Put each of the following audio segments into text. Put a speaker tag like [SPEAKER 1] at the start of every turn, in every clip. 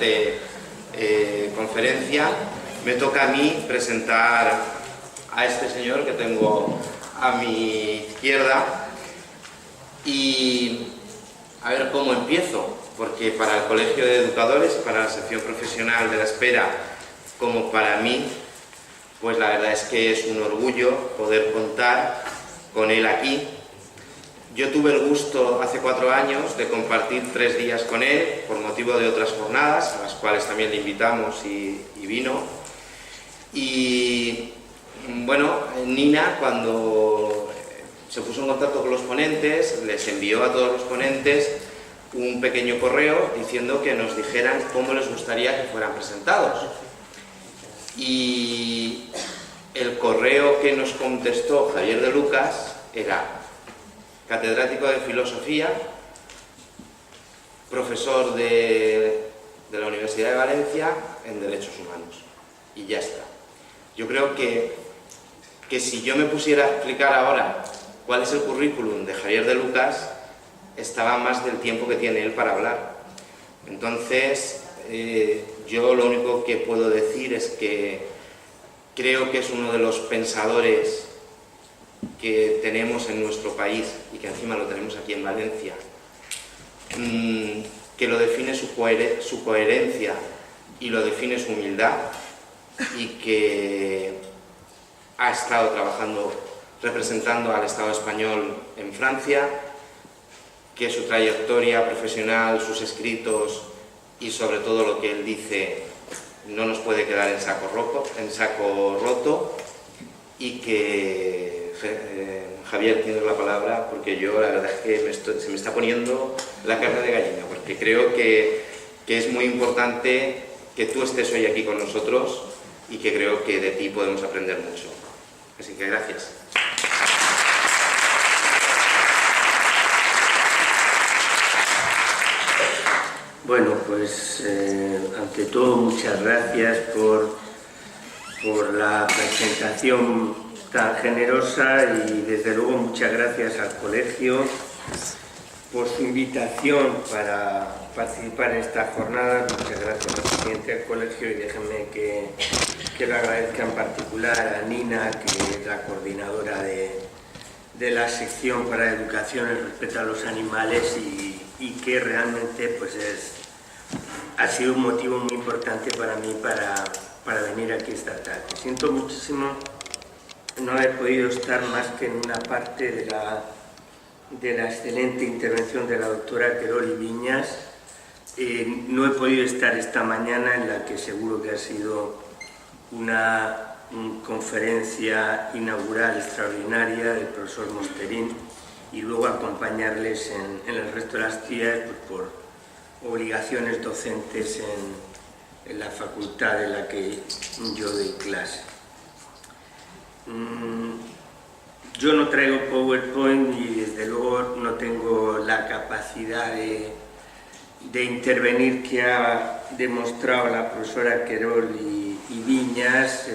[SPEAKER 1] brillante conferencia, me toca a mí presentar a este señor que tengo a mi izquierda y a ver cómo empiezo, porque para el Colegio de Educadores, para la sección profesional de La Espera, como para mí, pues la verdad es que es un orgullo poder contar con él aquí. Yo tuve el gusto hace 4 años de compartir 3 días con él por motivo de otras jornadas, a las cuales también le invitamos y vino. Y bueno, Nina, cuando se puso en contacto con los ponentes, les envió a todos los ponentes un pequeño correo diciendo que nos dijeran cómo les gustaría que fueran presentados. Y el correo que nos contestó Javier de Lucas era: catedrático de Filosofía, profesor de la Universidad de Valencia en Derechos Humanos. Y ya está. Yo creo que si yo me pusiera a explicar ahora cuál es el currículum de Javier de Lucas, estaba más del tiempo que tiene él para hablar. Entonces, yo lo único que puedo decir es que creo que es uno de los pensadores que tenemos en nuestro país y que encima lo tenemos aquí en Valencia, que lo define su coherencia y lo define su humildad, y que ha estado trabajando representando al Estado español en Francia, que su trayectoria profesional, sus escritos y sobre todo lo que él dice no nos puede quedar en saco roto, y que Javier, tienes la palabra, porque yo la verdad es que se me está poniendo la carne de gallina, porque creo que es muy importante que tú estés hoy aquí con nosotros y que creo que de ti podemos aprender mucho. Así que gracias.
[SPEAKER 2] Bueno, pues ante todo muchas gracias por la presentación tan generosa y desde luego muchas gracias al colegio por su invitación para participar en esta jornada. Muchas gracias al presidente del colegio y déjenme que le agradezca en particular a Nina, que es la coordinadora de la sección para educación y respeto a los animales y que realmente pues ha sido un motivo muy importante para mí para venir aquí esta tarde. Siento muchísimo no haber podido estar más que en una parte de la excelente intervención de la doctora Querol Viñas. No he podido estar esta mañana, en la que seguro que ha sido una conferencia inaugural extraordinaria del profesor Mosterín, y luego acompañarles en el resto de las actividades pues, por obligaciones docentes en la facultad en la que yo doy clase. Yo no traigo PowerPoint y desde luego no tengo la capacidad de intervenir que ha demostrado la profesora Querol y Viñas,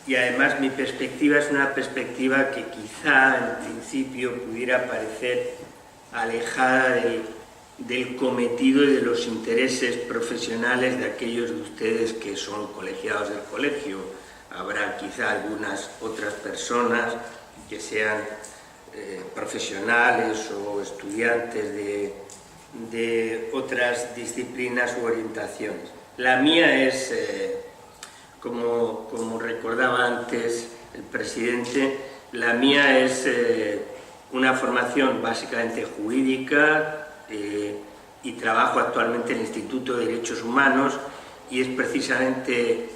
[SPEAKER 2] y además mi perspectiva es una perspectiva que quizá en principio pudiera parecer alejada del cometido y de los intereses profesionales de aquellos de ustedes que son colegiados del colegio. Habrá quizá algunas otras personas que sean profesionales o estudiantes de otras disciplinas u orientaciones. La mía es, como recordaba antes el presidente, la mía es una formación básicamente jurídica, y trabajo actualmente en el Instituto de Derechos Humanos, y es precisamente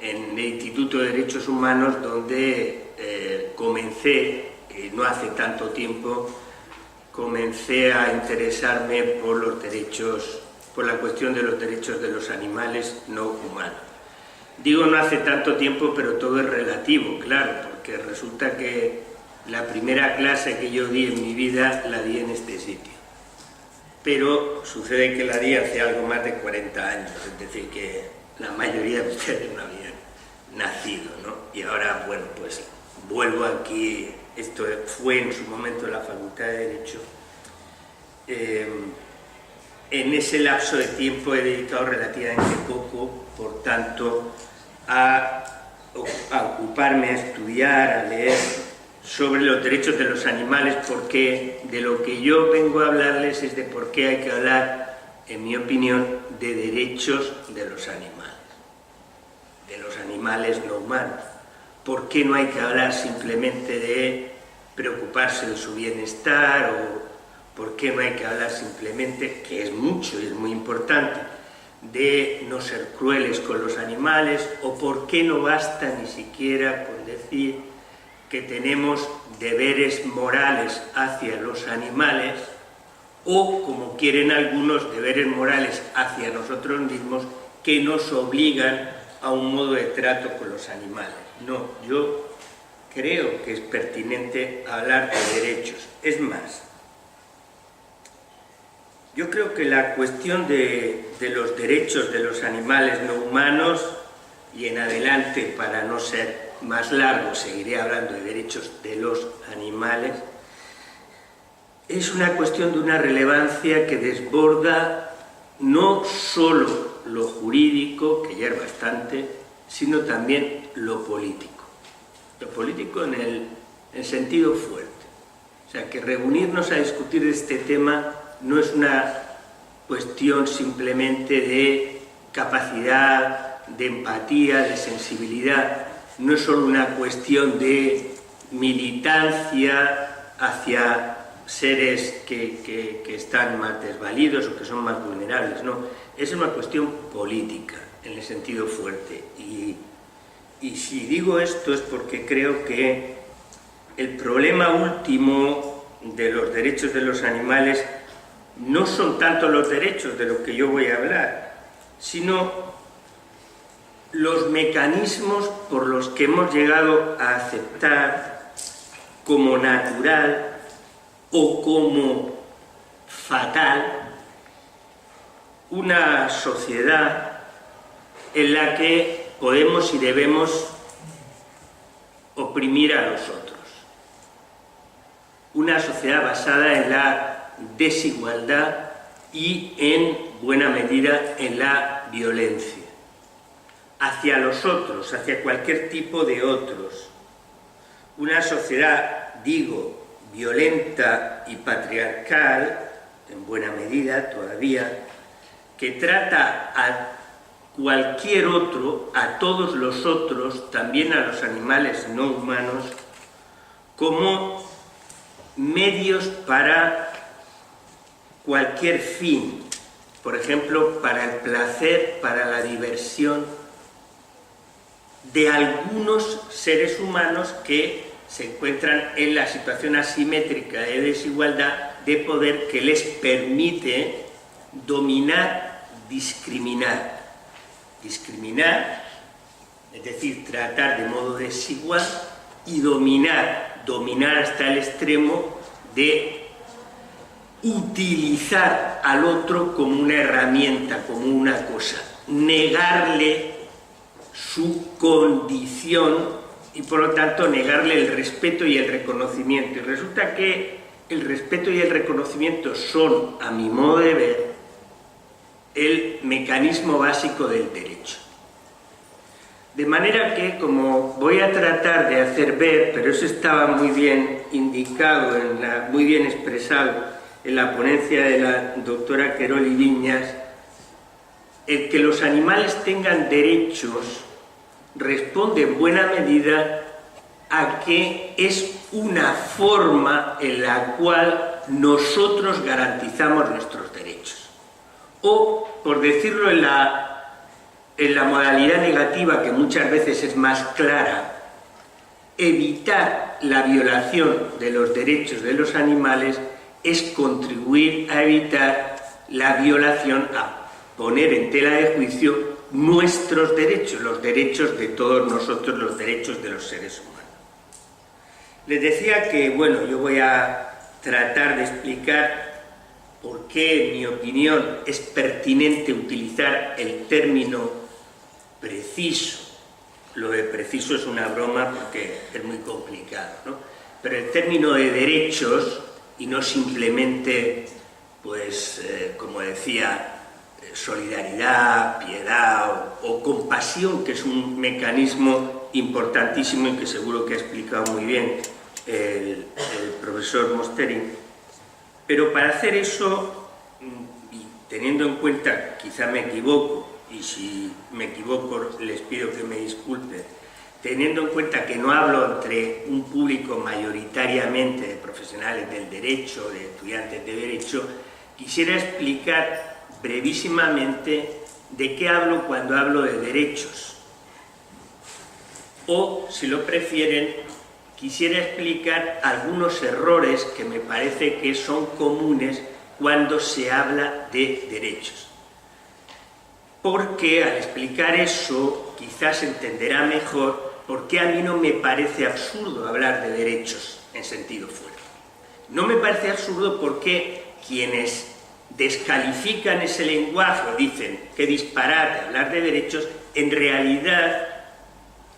[SPEAKER 2] en el Instituto de Derechos Humanos donde comencé, no hace tanto tiempo, comencé a interesarme por los derechos, por la cuestión de los derechos de los animales no humanos. Digo no hace tanto tiempo, pero todo es relativo, claro, porque resulta que la primera clase que yo di en mi vida la di en este sitio. Pero sucede que la di hace algo más de 40 años, es decir, que la mayoría de ustedes no habían nacido, ¿no? Y ahora, bueno, pues vuelvo aquí. Esto fue en su momento en la Facultad de Derecho. en ese lapso de tiempo he dedicado relativamente poco, por tanto, a ocuparme, a estudiar, a leer sobre los derechos de los animales, porque de lo que yo vengo a hablarles es de por qué hay que hablar, en mi opinión, de derechos de los animales no humanos. ¿Por qué no hay que hablar simplemente de preocuparse de su bienestar? ¿O por qué no hay que hablar simplemente, que es mucho y es muy importante, de no ser crueles con los animales? ¿O por qué no basta ni siquiera con decir que tenemos deberes morales hacia los animales, o, como quieren algunos, deberes morales hacia nosotros mismos que nos obligan a un modo de trato con los animales? No, yo creo que es pertinente hablar de derechos. Es más, yo creo que la cuestión de los derechos de los animales no humanos, y en adelante, para no ser más largo, seguiré hablando de derechos de los animales, es una cuestión de una relevancia que desborda no solo lo jurídico, que ya es bastante, sino también lo político. Lo político en el sentido fuerte. O sea, que reunirnos a discutir este tema no es una cuestión simplemente de capacidad, de empatía, de sensibilidad, no es solo una cuestión de militancia hacia seres que están más desvalidos o que son más vulnerables, no, es una cuestión política en el sentido fuerte. Y si digo esto es porque creo que el problema último de los derechos de los animales no son tanto los derechos de lo que yo voy a hablar, sino los mecanismos por los que hemos llegado a aceptar como natural o como fatal una sociedad en la que podemos y debemos oprimir a los otros. Una sociedad basada en la desigualdad y, en buena medida, en la violencia. Hacia los otros, hacia cualquier tipo de otros. Una sociedad, digo, violenta y patriarcal, en buena medida todavía, que trata a cualquier otro, a todos los otros, también a los animales no humanos, como medios para cualquier fin, por ejemplo, para el placer, para la diversión de algunos seres humanos que se encuentran en la situación asimétrica de desigualdad de poder que les permite dominar, discriminar. Discriminar, es decir, tratar de modo desigual, y dominar, dominar hasta el extremo de utilizar al otro como una herramienta, como una cosa, negarle su condición y por lo tanto negarle el respeto y el reconocimiento. Y resulta que el respeto y el reconocimiento son, a mi modo de ver, el mecanismo básico del derecho. De manera que, como voy a tratar de hacer ver, pero eso estaba muy bien indicado, muy bien expresado en la ponencia de la doctora Querol y Viñas, el que los animales tengan derechos responde en buena medida a que es una forma en la cual nosotros garantizamos nuestros derechos. O, por decirlo en la modalidad negativa, que muchas veces es más clara, evitar la violación de los derechos de los animales es contribuir a evitar la violación, a poner en tela de juicio nuestros derechos, los derechos de todos nosotros, los derechos de los seres humanos. Les decía que, bueno, yo voy a tratar de explicar por qué, en mi opinión, es pertinente utilizar el término preciso. Lo de preciso es una broma porque es muy complicado, ¿no? Pero el término de derechos, y no simplemente pues, como decía, solidaridad, piedad o compasión, que es un mecanismo importantísimo y que seguro que ha explicado muy bien el profesor Mosteri. Pero para hacer eso, y teniendo en cuenta, quizá me equivoco, y si me equivoco les pido que me disculpen, teniendo en cuenta que no hablo entre un público mayoritariamente de profesionales del derecho, de estudiantes de derecho, quisiera explicar brevísimamente de qué hablo cuando hablo de derechos. O, si lo prefieren, quisiera explicar algunos errores que me parece que son comunes cuando se habla de derechos. Porque al explicar eso, quizás se entenderá mejor por qué a mí no me parece absurdo hablar de derechos en sentido fuerte. No me parece absurdo porque quienes descalifican ese lenguaje o dicen que disparate hablar de derechos, en realidad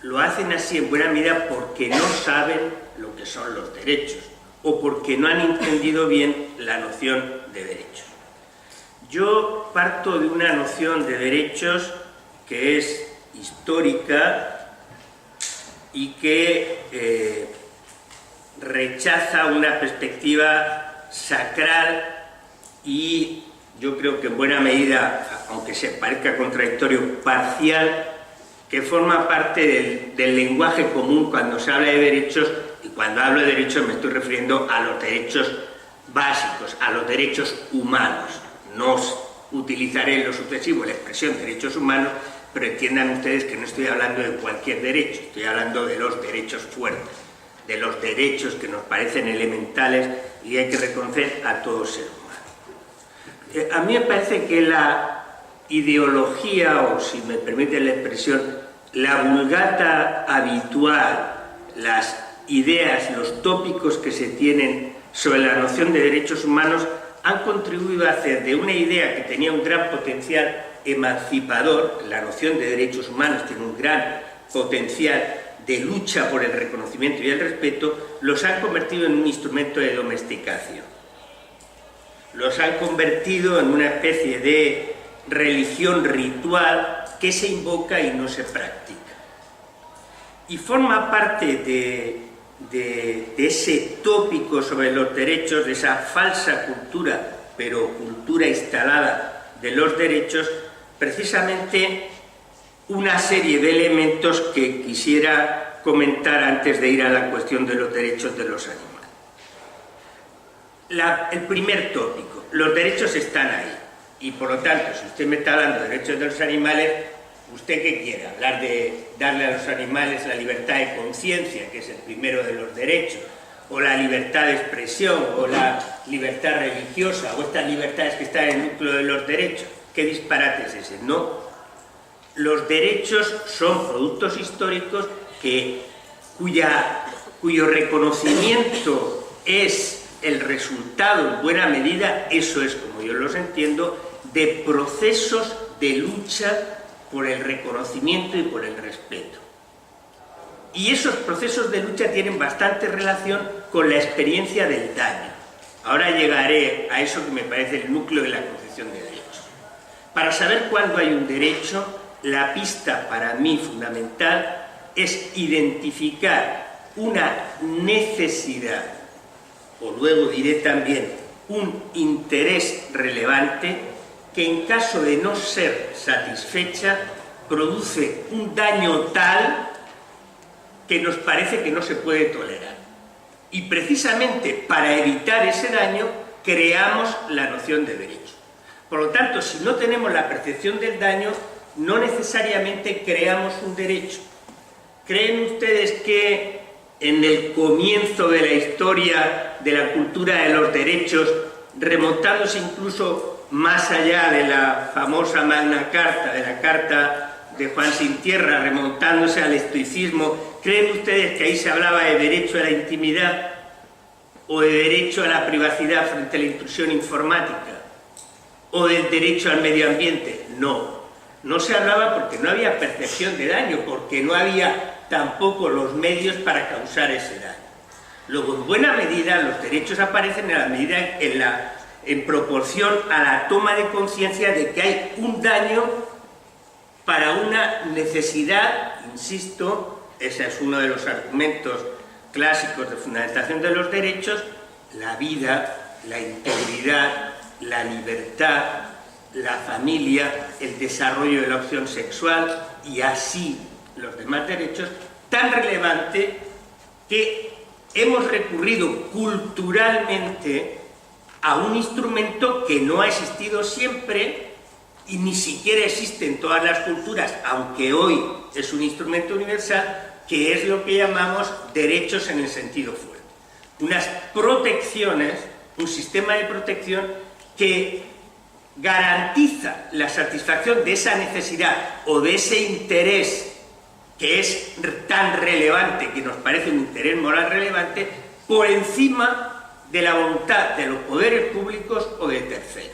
[SPEAKER 2] lo hacen así en buena medida porque no saben lo que son los derechos o porque no han entendido bien la noción de derechos. Yo parto de una noción de derechos que es histórica y que rechaza una perspectiva sacral y yo creo que en buena medida, aunque se parezca contradictorio, parcial, que forma parte del lenguaje común cuando se habla de derechos, y cuando hablo de derechos me estoy refiriendo a los derechos básicos, a los derechos humanos. No utilizaré en lo sucesivo la expresión derechos humanos, pero entiendan ustedes que no estoy hablando de cualquier derecho, estoy hablando de los derechos fuertes, de los derechos que nos parecen elementales y hay que reconocer a todo ser humano. A mí me parece que la ideología, o si me permite la expresión, la vulgata habitual, las ideas, los tópicos que se tienen sobre la noción de derechos humanos han contribuido a hacer de una idea que tenía un gran potencial emancipador, la noción de derechos humanos tiene un gran potencial de lucha por el reconocimiento y el respeto, los han convertido en un instrumento de domesticación. Los han convertido en una especie de religión ritual que se invoca y no se practica. Y forma parte de ese tópico sobre los derechos, de esa falsa cultura, pero cultura instalada de los derechos, precisamente una serie de elementos que quisiera comentar antes de ir a la cuestión de los derechos de los animales. El primer tópico, los derechos están ahí y por lo tanto, si usted me está hablando de derechos de los animales, ¿usted qué quiere? ¿Hablar de darle a los animales la libertad de conciencia, que es el primero de los derechos, o la libertad de expresión, o la libertad religiosa, o estas libertades que están en el núcleo de los derechos? ¿Qué disparate es ese? No. Los derechos son productos históricos cuyo reconocimiento es el resultado, en buena medida, eso es como yo los entiendo, de procesos de lucha por el reconocimiento y por el respeto. Y esos procesos de lucha tienen bastante relación con la experiencia del daño. Ahora llegaré a eso que me parece el núcleo de la concepción de derechos. Para saber cuándo hay un derecho, la pista para mí fundamental es identificar una necesidad, o luego diré también un interés relevante, que en caso de no ser satisfecha produce un daño tal que nos parece que no se puede tolerar. Y precisamente para evitar ese daño creamos la noción de derecho. Por lo tanto, si no tenemos la percepción del daño, no necesariamente creamos un derecho. ¿Creen ustedes que en el comienzo de la historia de la cultura de los derechos, remontándose incluso más allá de la famosa Magna Carta, de la Carta de Juan Sin Tierra, remontándose al estoicismo, ¿creen ustedes que ahí se hablaba de derecho a la intimidad o de derecho a la privacidad frente a la intrusión informática o del derecho al medio ambiente? No, no se hablaba porque no había percepción de daño, porque no había tampoco los medios para causar ese daño. Luego, en buena medida, los derechos aparecen en la medida en proporción a la toma de conciencia de que hay un daño para una necesidad, insisto, ese es uno de los argumentos clásicos de fundamentación de los derechos: la vida, la integridad, la libertad, la familia, el desarrollo de la opción sexual y así los demás derechos, tan relevante que hemos recurrido culturalmente a un instrumento que no ha existido siempre y ni siquiera existe en todas las culturas, aunque hoy es un instrumento universal, que es lo que llamamos derechos en el sentido fuerte. Unas protecciones, un sistema de protección que garantiza la satisfacción de esa necesidad o de ese interés que es tan relevante, que nos parece un interés moral relevante, por encima de la voluntad de los poderes públicos o de terceros.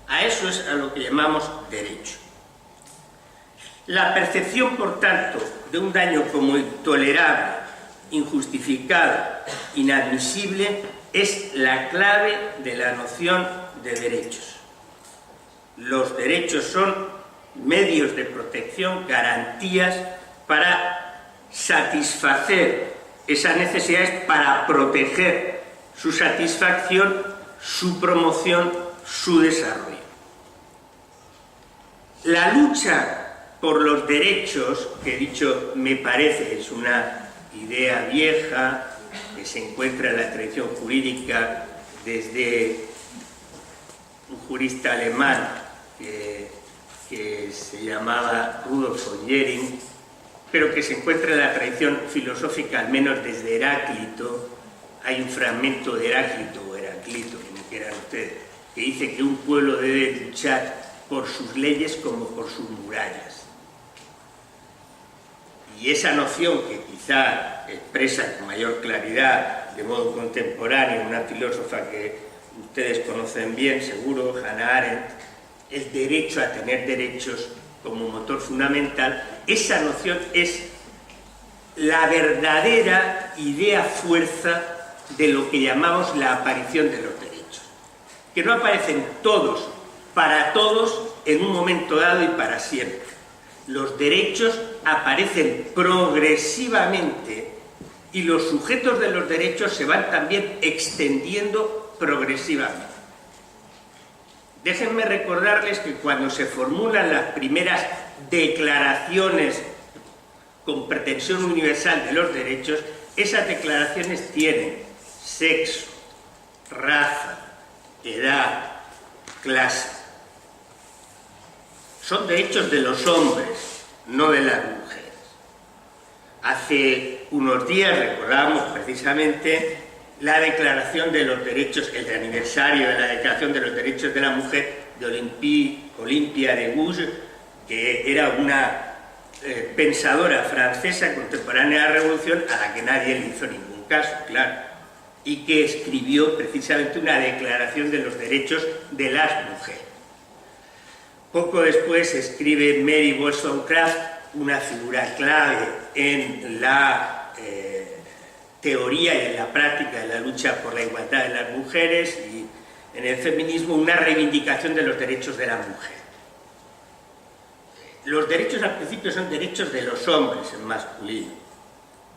[SPEAKER 2] A eso es a lo que llamamos derecho. La percepción, por tanto, de un daño como intolerable, injustificado, inadmisible, es la clave de la noción de derechos. Los derechos son medios de protección, garantías para satisfacer esas necesidades, para proteger su satisfacción, su promoción, su desarrollo. La lucha por los derechos, que he dicho, me parece, es una idea vieja, que se encuentra en la tradición jurídica desde un jurista alemán que se llamaba Rudolf von Jhering, pero que se encuentra en la tradición filosófica, al menos desde Heráclito. Hay un fragmento de Heráclito, o Heraclito, como quieran ustedes, que dice que un pueblo debe luchar por sus leyes como por sus murallas. Y esa noción, que quizá expresa con mayor claridad, de modo contemporáneo, una filósofa que ustedes conocen bien, seguro, Hannah Arendt, el derecho a tener derechos como motor fundamental, esa noción es la verdadera idea fuerza de lo que llamamos la aparición de los derechos, que no aparecen todos, para todos, en un momento dado y para siempre. Los derechos aparecen progresivamente y los sujetos de los derechos se van también extendiendo progresivamente. Déjenme recordarles que cuando se formulan las primeras declaraciones con pretensión universal de los derechos, esas declaraciones tienen sexo, raza, edad, clase. Son derechos de los hombres, no de las mujeres. Hace unos días recordábamos precisamente la Declaración de los Derechos, el aniversario de la Declaración de los Derechos de la Mujer de Olympia de Gouges, que era una pensadora francesa contemporánea de la Revolución, a la que nadie le hizo ningún caso, claro, y que escribió precisamente una Declaración de los Derechos de las Mujeres. Poco después escribe Mary Wollstonecraft, una figura clave en la teoría y en la práctica de la lucha por la igualdad de las mujeres y en el feminismo, una reivindicación de los derechos de la mujer. Los derechos al principio son derechos de los hombres en masculino,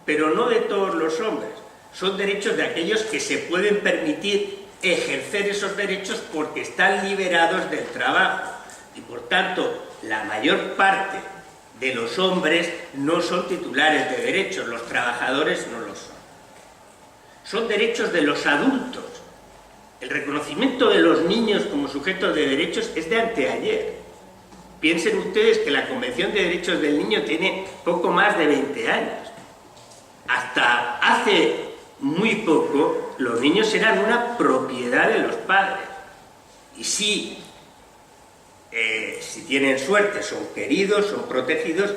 [SPEAKER 2] pero no de todos los hombres, son derechos de aquellos que se pueden permitir ejercer esos derechos porque están liberados del trabajo. Y por tanto, la mayor parte de los hombres no son titulares de derechos, los trabajadores no lo son. Son derechos de los adultos. El reconocimiento de los niños como sujetos de derechos es de anteayer. Piensen ustedes que la Convención de Derechos del Niño tiene poco más de 20 años. Hasta hace muy poco, los niños eran una propiedad de los padres. Y sí, si tienen suerte, son queridos, son protegidos,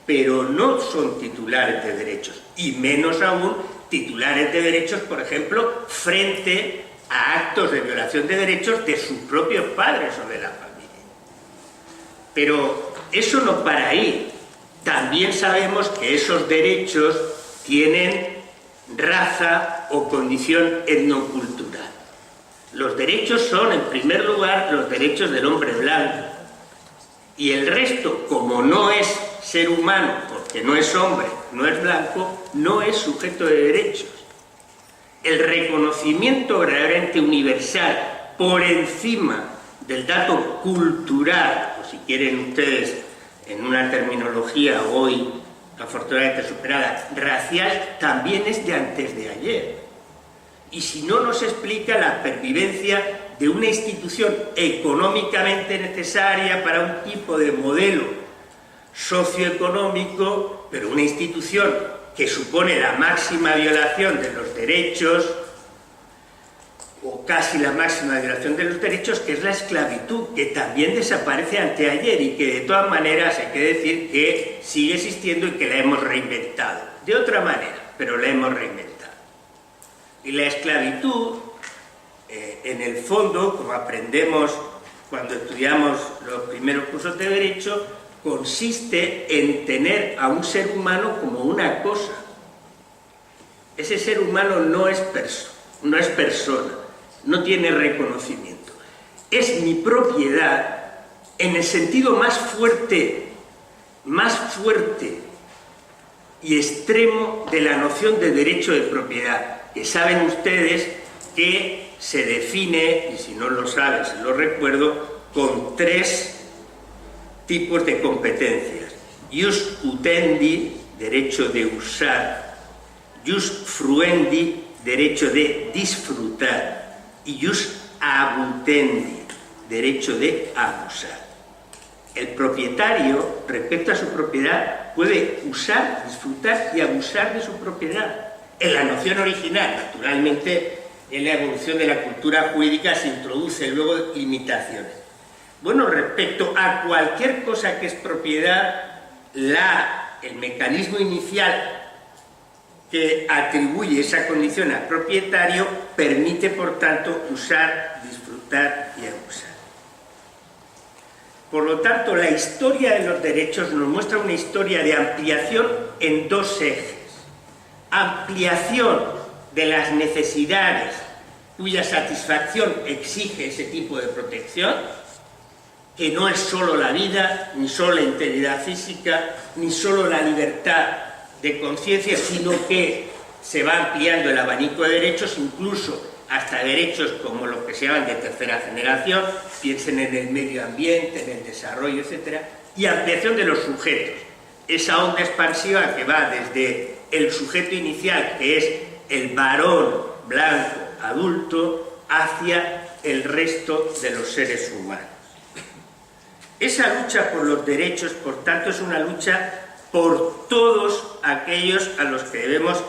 [SPEAKER 2] pero no son titulares de derechos, y menos aún titulares de derechos, por ejemplo, frente a actos de violación de derechos de sus propios padres o de la familia. Pero eso no para ahí. También sabemos que esos derechos tienen raza o condición etnocultural. Los derechos son, en primer lugar, los derechos del hombre blanco. Y el resto, como no es ser humano, porque no es hombre, no es blanco, no es sujeto de derechos. El reconocimiento verdaderamente universal por encima del dato cultural, o si quieren ustedes, en una terminología hoy afortunadamente superada, racial, también es de antes de ayer. Y si no, nos explica la pervivencia de una institución económicamente necesaria para un tipo de modelo socioeconómico, pero una institución que supone la máxima violación de los derechos, o casi la máxima violación de los derechos, que es la esclavitud, que también desaparece anteayer y que de todas maneras hay que decir que sigue existiendo y que la hemos reinventado. De otra manera, pero la hemos reinventado. Y la esclavitud, en el fondo, como aprendemos cuando estudiamos los primeros cursos de Derecho, consiste en tener a un ser humano como una cosa. Ese ser humano no es persona, no tiene reconocimiento. Es mi propiedad en el sentido más fuerte y extremo de la noción de derecho de propiedad, que saben ustedes que se define, y si no lo saben, se lo recuerdo, con 3 tipos de competencias. Ius utendi, derecho de usar; ius fruendi, derecho de disfrutar; y ius abutendi, derecho de abusar. El propietario, respecto a su propiedad, puede usar, disfrutar y abusar de su propiedad. En la noción original, naturalmente, en la evolución de la cultura jurídica se introducen luego limitaciones. Bueno, respecto a cualquier cosa que es propiedad, el mecanismo inicial que atribuye esa condición al propietario permite, por tanto, usar, disfrutar y abusar. Por lo tanto, la historia de los derechos nos muestra una historia de ampliación en 2 ejes. Ampliación de las necesidades cuya satisfacción exige ese tipo de protección, que no es solo la vida, ni solo la integridad física, ni solo la libertad de conciencia, sino que se va ampliando el abanico de derechos, incluso hasta derechos como los que se llaman de tercera generación, piensen en el medio ambiente, en el desarrollo, etc. Y ampliación de los sujetos, esa onda expansiva que va desde el sujeto inicial, que es el varón blanco adulto, hacia el resto de los seres humanos. Esa lucha por los derechos, por tanto, es una lucha por todos aquellos a los que debemos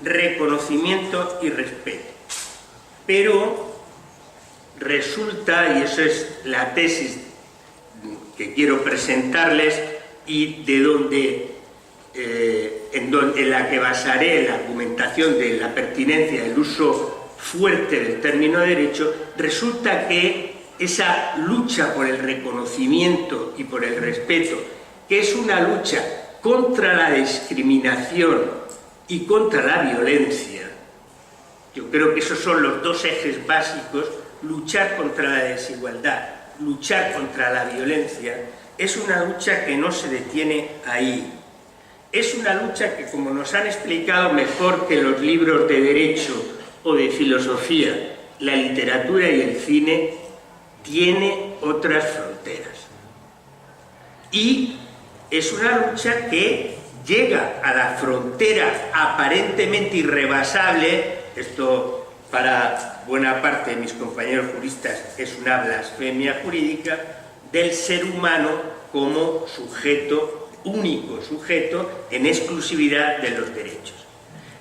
[SPEAKER 2] reconocimiento y respeto. Pero resulta, y eso es la tesis que quiero presentarles y de donde, en la que basaré la argumentación de la pertinencia del uso fuerte del término derecho, resulta que esa lucha por el reconocimiento y por el respeto, que es una lucha contra la discriminación y contra la violencia, yo creo que esos son los 2 ejes básicos: luchar contra la desigualdad, luchar contra la violencia. Es una lucha que no se detiene ahí. Es una lucha que, como nos han explicado mejor que los libros de derecho o de filosofía, la literatura y el cine, tiene otras fronteras. Y es una lucha que llega a la frontera aparentemente irrebasable. Esto, para buena parte de mis compañeros juristas, es una blasfemia jurídica, del ser humano como sujeto, único sujeto, en exclusividad de los derechos.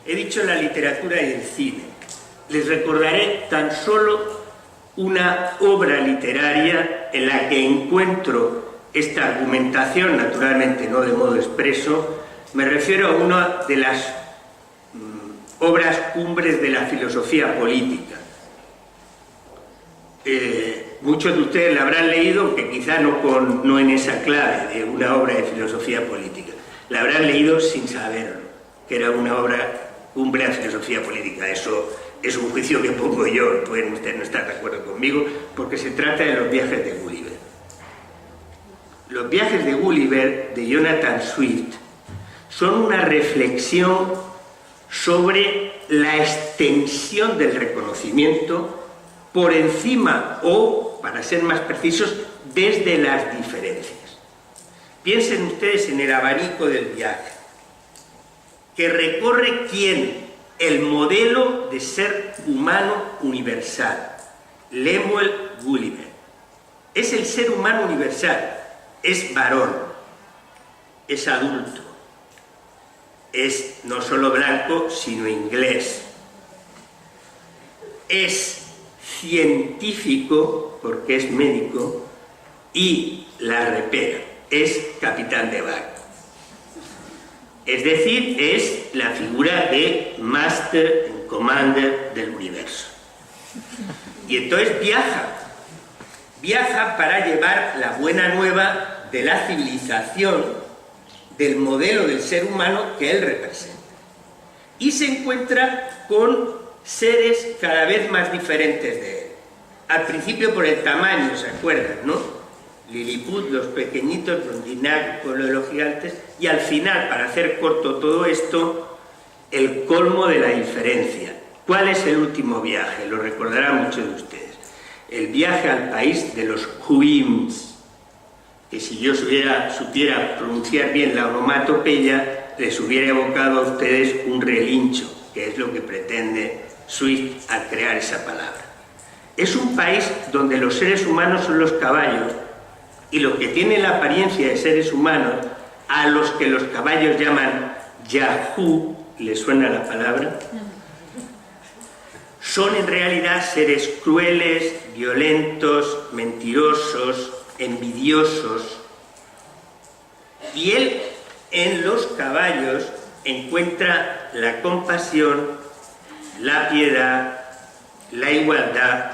[SPEAKER 2] He dicho la literatura y el cine. Les recordaré tan solo una obra literaria en la que encuentro esta argumentación, naturalmente no de modo expreso. Me refiero a una de las obras cumbres de la filosofía política. Muchos de ustedes la habrán leído, aunque quizá no en esa clave de una obra de filosofía política. La habrán leído sin saberlo, que era una obra cumbre de la filosofía política. Eso es un juicio que pongo yo, pueden ustedes no estar de acuerdo conmigo, porque se trata de los viajes de Gulliver. Los viajes de Gulliver, de Jonathan Swift, son una reflexión sobre la extensión del reconocimiento por encima o, para ser más precisos, desde las diferencias. Piensen ustedes en el abanico del viaje, que recorre ¿quién? El modelo de ser humano universal, Lemuel Gulliver. Es el ser humano universal, es varón, es adulto, es no solo blanco, sino inglés, es científico, porque es médico, y la repera, es capitán de barco. Es decir, es la figura de Master and Commander del universo. Y entonces viaja para llevar la buena nueva de la civilización, del modelo del ser humano que él representa. Y se encuentra con seres cada vez más diferentes de él. Al principio por el tamaño, ¿se acuerdan, no? Lilliput, los pequeñitos, Rondinak, Pueblo de los Gigantes, y al final, para hacer corto todo esto, el colmo de la diferencia. ¿Cuál es el último viaje? Lo recordarán muchos de ustedes. El viaje al país de los Huims, que si yo supiera pronunciar bien la onomatopeya, les hubiera evocado a ustedes un relincho, que es lo que pretende Swift al crear esa palabra. Es un país donde los seres humanos son los caballos, y lo que tiene la apariencia de seres humanos, a los que los caballos llaman Yahoo, ¿les suena la palabra? Son en realidad seres crueles, violentos, mentirosos, envidiosos. Y él en los caballos encuentra la compasión, la piedad, la igualdad.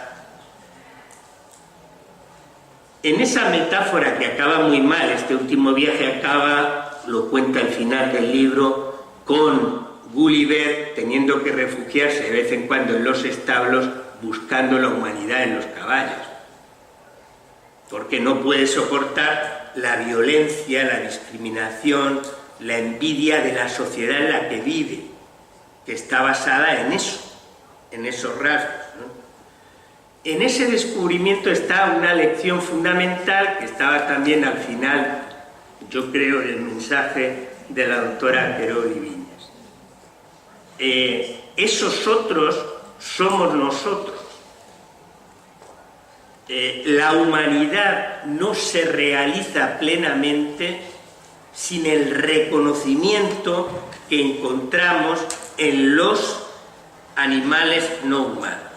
[SPEAKER 2] En esa metáfora que acaba muy mal, este último viaje acaba, lo cuenta al final del libro, con Gulliver teniendo que refugiarse de vez en cuando en los establos buscando la humanidad en los caballos, porque no puede soportar la violencia, la discriminación, la envidia de la sociedad en la que vive, que está basada en eso, en esos rasgos, ¿no? En ese descubrimiento está una lección fundamental que estaba también al final, yo creo, del mensaje de la doctora Querol y Viñas. Esos otros somos nosotros. La humanidad no se realiza plenamente sin el reconocimiento que encontramos en los animales no humanos.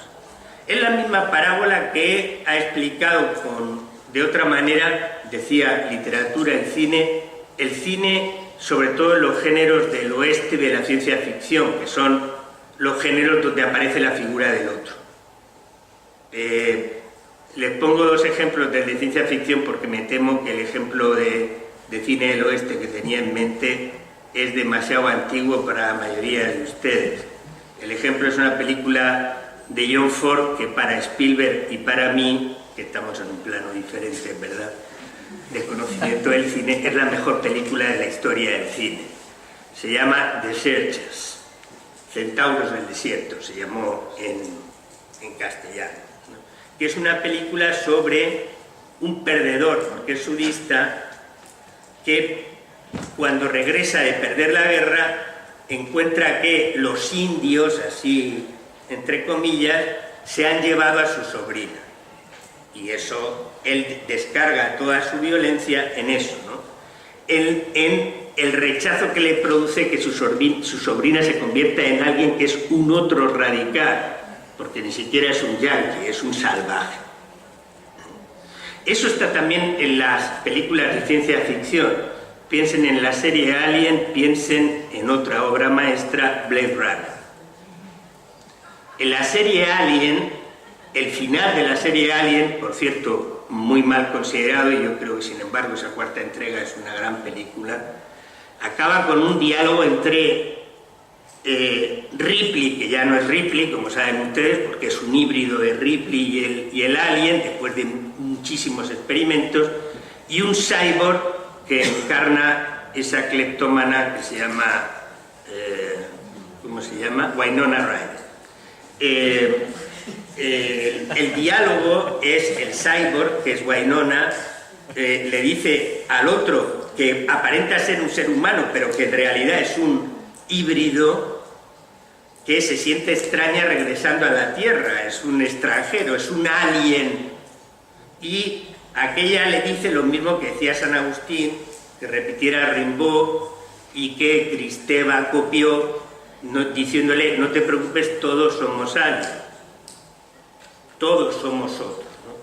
[SPEAKER 2] Es la misma parábola que ha explicado de otra manera, decía literatura, el cine, sobre todo en los géneros del oeste de la ciencia ficción, que son los géneros donde aparece la figura del otro. Les pongo dos ejemplos de ciencia ficción porque me temo que el ejemplo de cine del oeste que tenía en mente es demasiado antiguo para la mayoría de ustedes. El ejemplo es una película de John Ford que para Spielberg y para mí, que estamos en un plano diferente, ¿verdad?, de conocimiento del cine, es la mejor película de la historia del cine. Se llama The Searchers, Centauros del Desierto, se llamó en castellano, ¿no? Que es una película sobre un perdedor, porque es sudista, que cuando regresa de perder la guerra encuentra que los indios, así entre comillas, se han llevado a su sobrina. Y eso, él descarga toda su violencia en eso, ¿no? En el rechazo que le produce que su sobrina se convierta en alguien que es un otro radical, porque ni siquiera es un yanqui, es un salvaje. Eso está también en las películas de ciencia ficción. Piensen en la serie Alien, piensen en otra obra maestra, Blade Runner. En la serie Alien, el final de la serie Alien, por cierto, muy mal considerado, y yo creo que sin embargo esa cuarta entrega es una gran película, acaba con un diálogo entre Ripley, que ya no es Ripley, como saben ustedes, porque es un híbrido de Ripley y el Alien, después de muchísimos experimentos, y un cyborg que encarna esa cleptómana que se llama, ¿cómo se llama? Winona Ryder. El diálogo es el cyborg, que es Winona, le dice al otro que aparenta ser un ser humano, pero que en realidad es un híbrido, que se siente extraña regresando a la Tierra, es un extranjero, es un alien. Y aquella le dice lo mismo que decía San Agustín, que repitiera Rimbaud y que Kristeva copió, diciéndole: no te preocupes, todos somos aliens, todos somos otros, ¿no?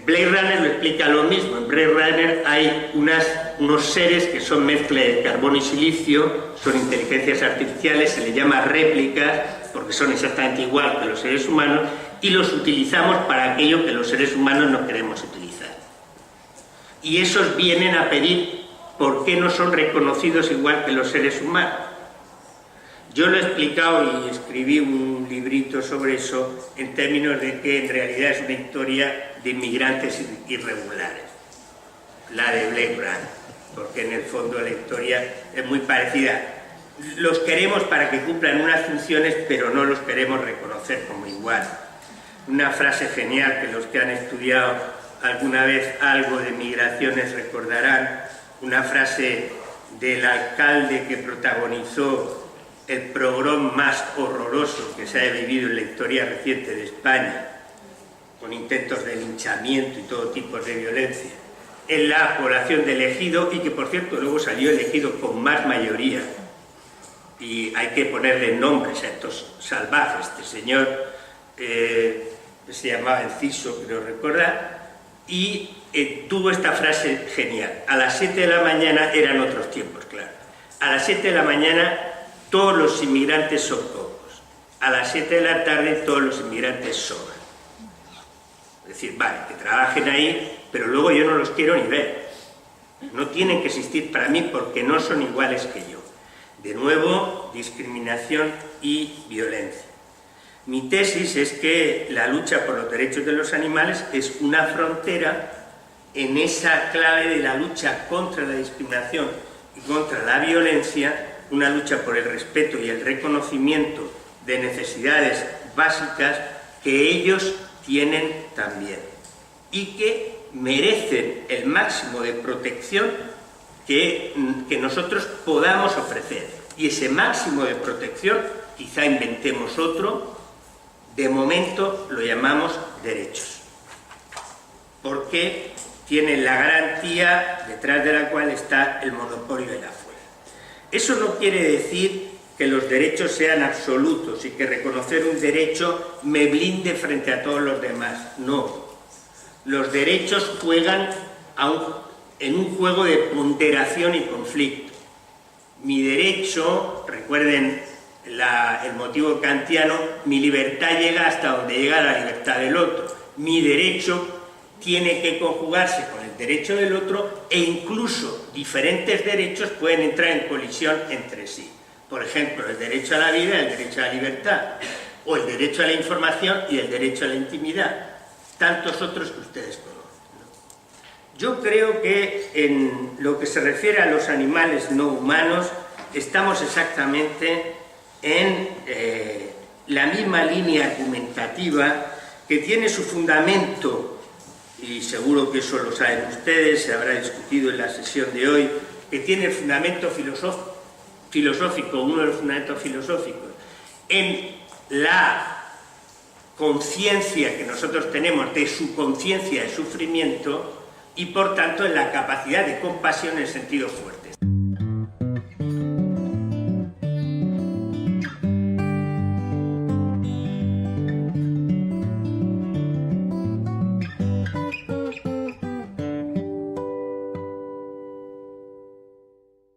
[SPEAKER 2] Blade Runner lo explica lo mismo. En Blade Runner hay unos seres que son mezcla de carbono y silicio, son inteligencias artificiales, se les llama réplicas porque son exactamente igual que los seres humanos, y los utilizamos para aquello que los seres humanos no queremos utilizar. Y esos vienen a pedir por qué no son reconocidos igual que los seres humanos. Yo lo he explicado y escribí un librito sobre eso, en términos de que en realidad es una historia de inmigrantes irregulares, la de Blade Runner, porque en el fondo la historia es muy parecida. Los queremos para que cumplan unas funciones, pero no los queremos reconocer como igual. Una frase genial que los que han estudiado alguna vez algo de migraciones recordarán, una frase del alcalde que protagonizó el pogrom más horroroso que se ha vivido en la historia reciente de España, con intentos de linchamiento y todo tipo de violencia, en la población de Ejido, y que por cierto luego salió elegido con más mayoría, y hay que ponerle nombres a estos salvajes. Este señor se llamaba Enciso, creo recordar, y tuvo esta frase genial: a las 7 de la mañana, eran otros tiempos, claro, a las 7 de la mañana todos los inmigrantes son pocos, a las 7 de la tarde todos los inmigrantes sobran. Es decir, vale, que trabajen ahí, pero luego yo no los quiero ni ver. No tienen que existir para mí porque no son iguales que yo. De nuevo, discriminación y violencia. Mi tesis es que la lucha por los derechos de los animales es una frontera en esa clave de la lucha contra la discriminación y contra la violencia, una lucha por el respeto y el reconocimiento de necesidades básicas que ellos tienen también y que merecen el máximo de protección que nosotros podamos ofrecer. Y ese máximo de protección, quizá inventemos otro, de momento lo llamamos derechos, porque tienen la garantía detrás de la cual está el monopolio de la fuerza. Eso no quiere decir que los derechos sean absolutos y que reconocer un derecho me blinde frente a todos los demás. No. Los derechos juegan en un juego de ponderación y conflicto. Mi derecho, recuerden el motivo kantiano, mi libertad llega hasta donde llega la libertad del otro. Mi derecho tiene que conjugarse con el derecho del otro, e incluso diferentes derechos pueden entrar en colisión entre sí. Por ejemplo, el derecho a la vida y el derecho a la libertad, o el derecho a la información y el derecho a la intimidad, tantos otros que ustedes conocen, ¿no? Yo creo que en lo que se refiere a los animales no humanos estamos exactamente en la misma línea argumentativa que tiene su fundamento, y seguro que eso lo saben ustedes, se habrá discutido en la sesión de hoy, que tiene el fundamento filosófico, uno de los fundamentos filosóficos, en la conciencia que nosotros tenemos de su conciencia de sufrimiento y por tanto en la capacidad de compasión en sentido fuerte.